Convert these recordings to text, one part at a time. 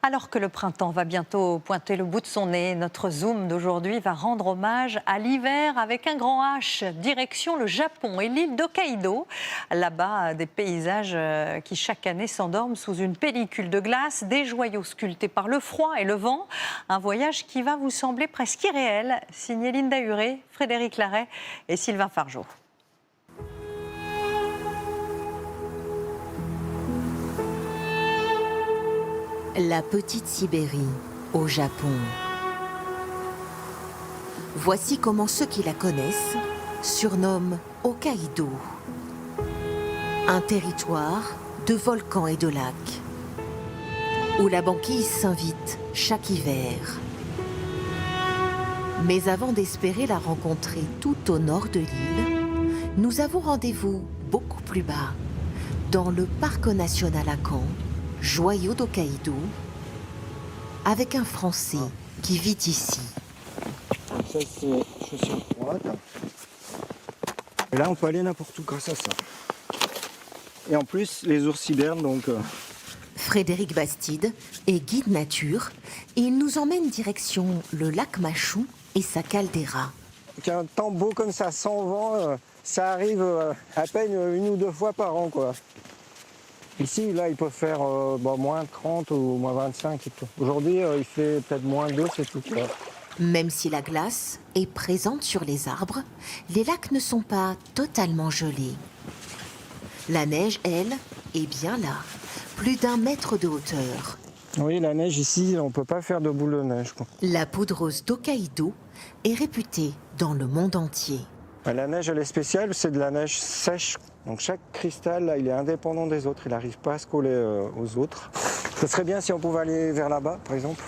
Alors que le printemps va bientôt pointer le bout de son nez, notre Zoom d'aujourd'hui va rendre hommage à l'hiver avec un grand H, direction le Japon et l'île d'Hokkaido. Là-bas, des paysages qui chaque année s'endorment sous une pellicule de glace, des joyaux sculptés par le froid et le vent. Un voyage qui va vous sembler presque irréel, signé Linda Huré, Frédéric Larrey et Sylvain Fargeau. La petite Sibérie, au Japon. Voici comment ceux qui la connaissent surnomment Hokkaido. Un territoire de volcans et de lacs, où la banquise s'invite chaque hiver. Mais avant d'espérer la rencontrer tout au nord de l'île, nous avons rendez-vous beaucoup plus bas, dans le parc national à Caen, joyau d'Hokkaido, avec un Français qui vit ici. Ça, c'est chaussure droite. Et là, on peut aller n'importe où grâce à ça. Et en plus, les ours hibernent, donc... Frédéric Bastide est guide nature et il nous emmène direction le lac Machou et sa caldeira. Un temps beau comme ça, sans vent, ça arrive à peine une ou deux fois par an, quoi. Ici, là, il peut faire moins 30 ou moins 25 et tout. Aujourd'hui, il fait peut-être moins 2, c'est tout. Quoi. Même si la glace est présente sur les arbres, les lacs ne sont pas totalement gelés. La neige, elle, est bien là, plus d'1 mètre de hauteur. Oui, la neige ici, on ne peut pas faire de boule de neige, quoi. La poudreuse d'Hokkaido est réputée dans le monde entier. La neige, elle est spéciale, c'est de la neige sèche. Donc chaque cristal, là, il est indépendant des autres, il n'arrive pas à se coller aux autres. Ce serait bien si on pouvait aller vers là-bas, par exemple.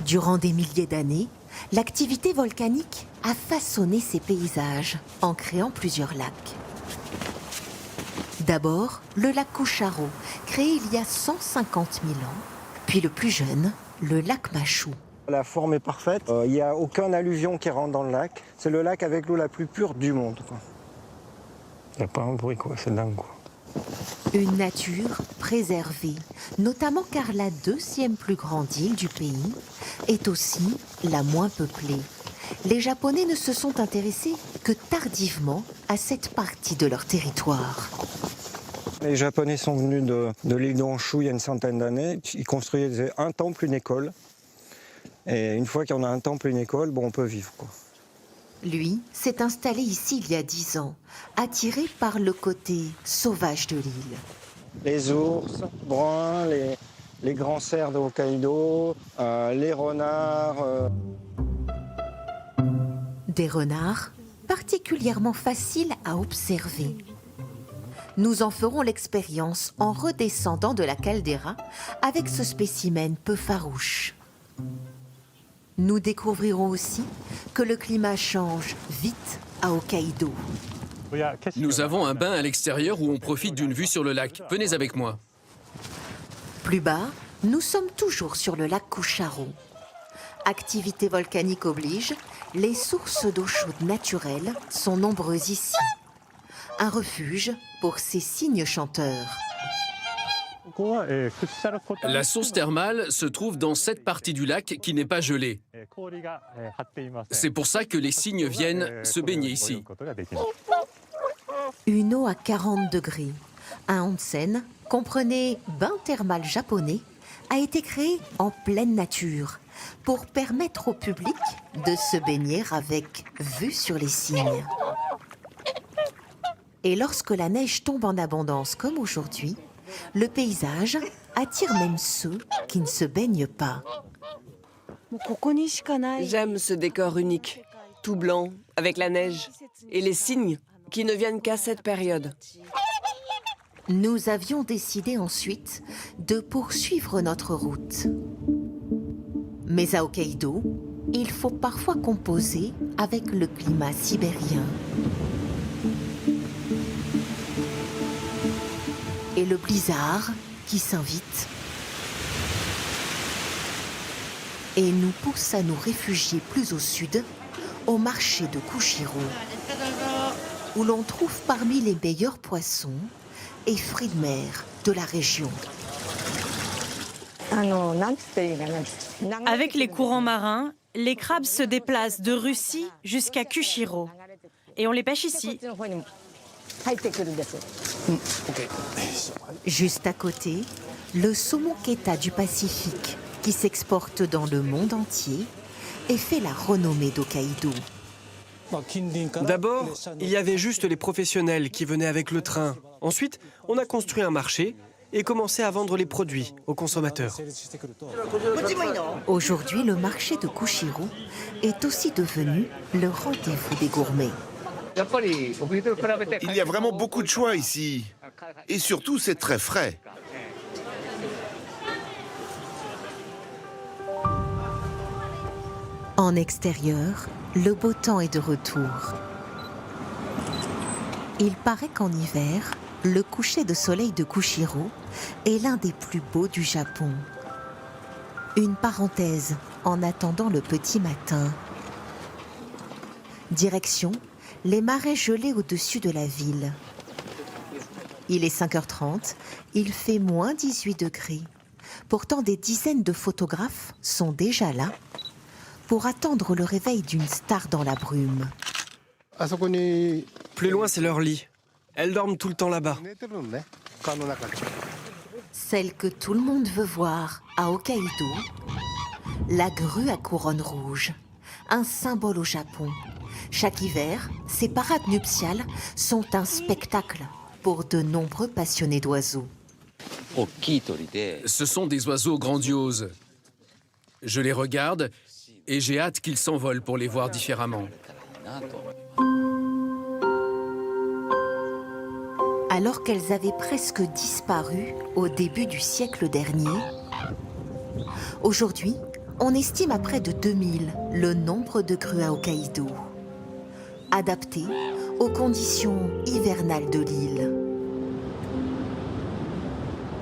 Durant des milliers d'années, l'activité volcanique a façonné ces paysages en créant plusieurs lacs. D'abord, le lac Kucharo, créé il y a 150 000 ans, puis le plus jeune, le lac Machou. La forme est parfaite, il n'y a aucun alluvion qui rentre dans le lac. C'est le lac avec l'eau la plus pure du monde, quoi. Il n'y a pas un bruit, quoi, c'est dingue, quoi. Une nature préservée, notamment car la 2e plus grande île du pays est aussi la moins peuplée. Les Japonais ne se sont intéressés que tardivement à cette partie de leur territoire. Les Japonais sont venus de l'île de Honshu il y a une centaine d'années. Ils construisaient un temple, une école. Et une fois qu'on a un temple, une école, bon, on peut vivre, quoi. Lui s'est installé ici il y a 10 ans, attiré par le côté sauvage de l'île. Les ours bruns, les grands cerfs de Hokkaido, les renards. Des renards particulièrement faciles à observer. Nous en ferons l'expérience en redescendant de la caldeira avec ce spécimen peu farouche. Nous découvrirons aussi que le climat change vite à Hokkaido. Nous avons un bain à l'extérieur où on profite d'une vue sur le lac. Venez avec moi. Plus bas, nous sommes toujours sur le lac Kucharo. Activité volcanique oblige, les sources d'eau chaude naturelles sont nombreuses ici. Un refuge pour ces cygnes chanteurs. La source thermale se trouve dans cette partie du lac qui n'est pas gelée. C'est pour ça que les cygnes viennent se baigner ici. Une eau à 40 degrés, un onsen, comprenez bain thermal japonais, a été créé en pleine nature pour permettre au public de se baigner avec vue sur les cygnes. Et lorsque la neige tombe en abondance comme aujourd'hui, le paysage attire même ceux qui ne se baignent pas. J'aime ce décor unique, tout blanc, avec la neige, et les cygnes qui ne viennent qu'à cette période. Nous avions décidé ensuite de poursuivre notre route. Mais à Hokkaido, il faut parfois composer avec le climat sibérien. Et le blizzard qui s'invite et nous pousse à nous réfugier plus au sud, au marché de Kushiro, où l'on trouve parmi les meilleurs poissons et fruits de mer de la région. Avec les courants marins, les crabes se déplacent de Russie jusqu'à Kushiro. Et on les pêche ici. Juste à côté, le saumon keta du Pacifique, qui s'exporte dans le monde entier et fait la renommée d'Hokkaido. D'abord, il y avait juste les professionnels qui venaient avec le train. Ensuite, on a construit un marché et commencé à vendre les produits aux consommateurs. Aujourd'hui, le marché de Kushiro est aussi devenu le rendez-vous des gourmets. Il y a vraiment beaucoup de choix ici. Et surtout, c'est très frais. En extérieur, le beau temps est de retour. Il paraît qu'en hiver, le coucher de soleil de Kushiro est l'un des plus beaux du Japon. Une parenthèse en attendant le petit matin. Direction, les marais gelés au-dessus de la ville. Il est 5h30, il fait moins 18 degrés. Pourtant, des dizaines de photographes sont déjà là pour attendre le réveil d'une star dans la brume. Plus loin, c'est leur lit. Elles dorment tout le temps là-bas. Celle que tout le monde veut voir à Hokkaido, la grue à couronne rouge, un symbole au Japon. Chaque hiver, ces parades nuptiales sont un spectacle pour de nombreux passionnés d'oiseaux. Ce sont des oiseaux grandioses. Je les regarde et j'ai hâte qu'ils s'envolent pour les voir différemment. Alors qu'elles avaient presque disparu au début du siècle dernier, aujourd'hui, on estime à près de 2000 le nombre de grues à Hokkaido, adaptées aux conditions hivernales de l'île.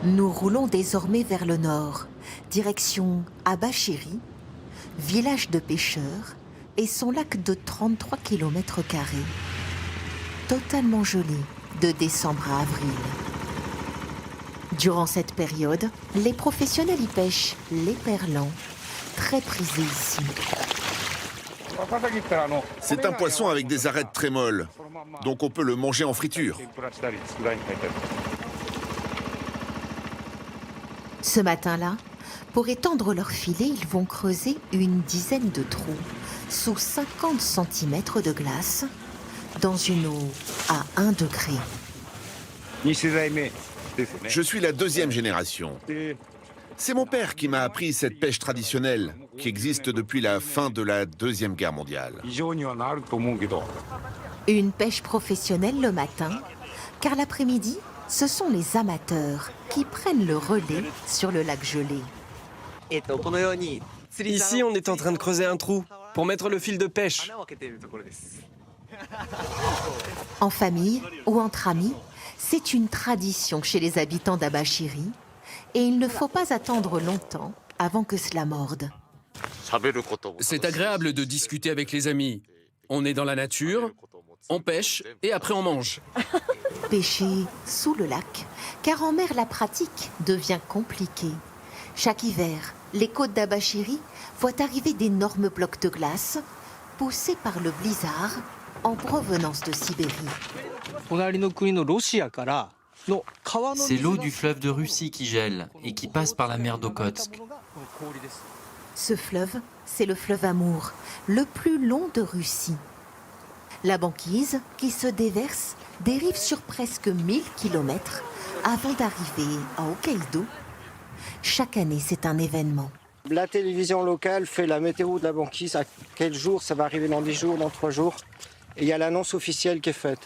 Nous roulons désormais vers le nord, direction Abashiri, village de pêcheurs et son lac de 33 km², totalement gelé de décembre à avril. Durant cette période, les professionnels y pêchent l'éperlan, très prisé ici. C'est un poisson avec des arêtes très molles, donc on peut le manger en friture. Ce matin-là, pour étendre leur filet, ils vont creuser une dizaine de trous sous 50 cm de glace dans une eau à 1 degré. Je suis la deuxième génération. C'est mon père qui m'a appris cette pêche traditionnelle qui existe depuis la fin de la Deuxième Guerre mondiale. Une pêche professionnelle le matin, car l'après-midi, ce sont les amateurs qui prennent le relais sur le lac gelé. Ici, on est en train de creuser un trou pour mettre le fil de pêche. En famille ou entre amis, c'est une tradition chez les habitants d'Abashiri et il ne faut pas attendre longtemps avant que cela morde. C'est agréable de discuter avec les amis. On est dans la nature, on pêche et après on mange. Pêcher sous le lac, car en mer la pratique devient compliquée. Chaque hiver, les côtes d'Abashiri voient arriver d'énormes blocs de glace poussés par le blizzard en provenance de Sibérie. C'est l'eau du fleuve de Russie qui gèle et qui passe par la mer d'Okhotsk. Ce fleuve, c'est le fleuve Amour, le plus long de Russie. La banquise qui se déverse dérive sur presque 1000 km avant d'arriver à Hokkaido. Chaque année, c'est un événement. La télévision locale fait la météo de la banquise, à quel jour ça va arriver, dans 10 jours, dans 3 jours. Et il y a l'annonce officielle qui est faite.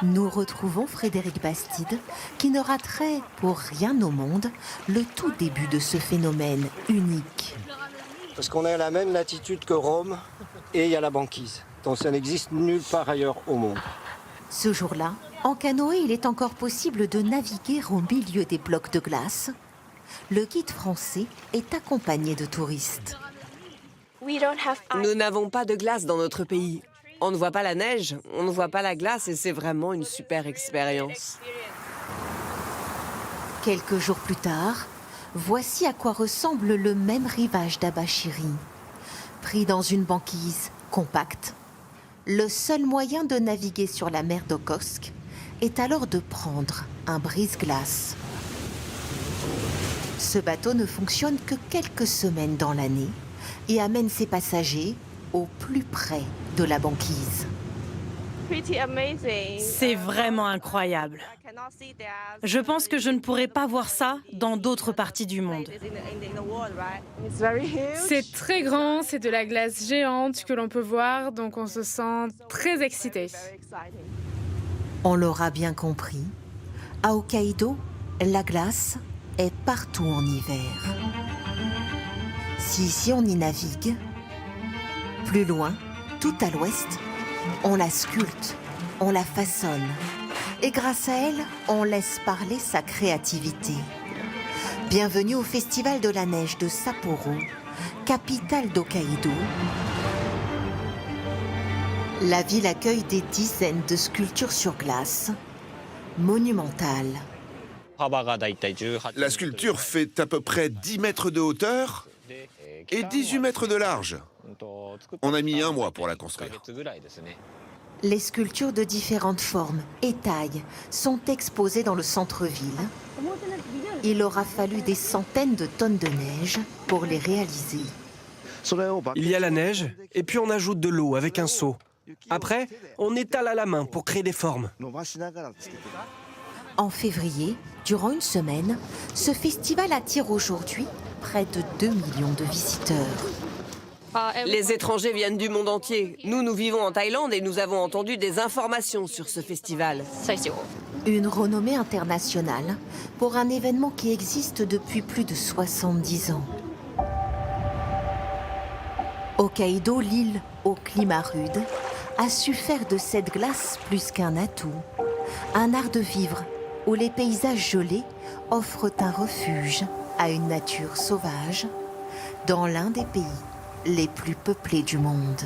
Nous retrouvons Frédéric Bastide, qui ne raterait pour rien au monde le tout début de ce phénomène unique. Parce qu'on est à la même latitude que Rome et il y a la banquise. Donc ça n'existe nulle part ailleurs au monde. Ce jour-là, en canoë, il est encore possible de naviguer au milieu des blocs de glace. Le guide français est accompagné de touristes. Nous n'avons pas de glace dans notre pays. On ne voit pas la neige, on ne voit pas la glace et c'est vraiment une super expérience. Quelques jours plus tard, Voici à quoi ressemble le même rivage d'Abashiri. Pris dans une banquise compacte, le seul moyen de naviguer sur la mer d'Okhotsk est alors de prendre un brise-glace. Ce bateau ne fonctionne que quelques semaines dans l'année et amène ses passagers au plus près de la banquise. C'est vraiment incroyable. Je pense que je ne pourrais pas voir ça dans d'autres parties du monde. C'est très grand, c'est de la glace géante que l'on peut voir, donc on se sent très excité. On l'aura bien compris, à Hokkaido, la glace est partout en hiver. Si ici on y navigue, plus loin, tout à l'ouest, on la sculpte, on la façonne. Et grâce à elle, on laisse parler sa créativité. Bienvenue au Festival de la Neige de Sapporo, capitale d'Hokkaido. La ville accueille des dizaines de sculptures sur glace, monumentales. La sculpture fait à peu près 10 mètres de hauteur et 18 mètres de large. On a mis 1 mois pour la construire. Les sculptures de différentes formes et tailles sont exposées dans le centre-ville. Il aura fallu des centaines de tonnes de neige pour les réaliser. Il y a la neige, et puis on ajoute de l'eau avec un seau. Après, on étale à la main pour créer des formes. En février, durant une semaine, ce festival attire aujourd'hui près de 2 millions de visiteurs. Les étrangers viennent du monde entier. Nous vivons en Thaïlande et nous avons entendu des informations sur ce festival. Une renommée internationale pour un événement qui existe depuis plus de 70 ans. Hokkaido, l'île au climat rude, a su faire de cette glace plus qu'un atout. Un art de vivre où les paysages gelés offrent un refuge à une nature sauvage dans l'un des pays les plus peuplés du monde.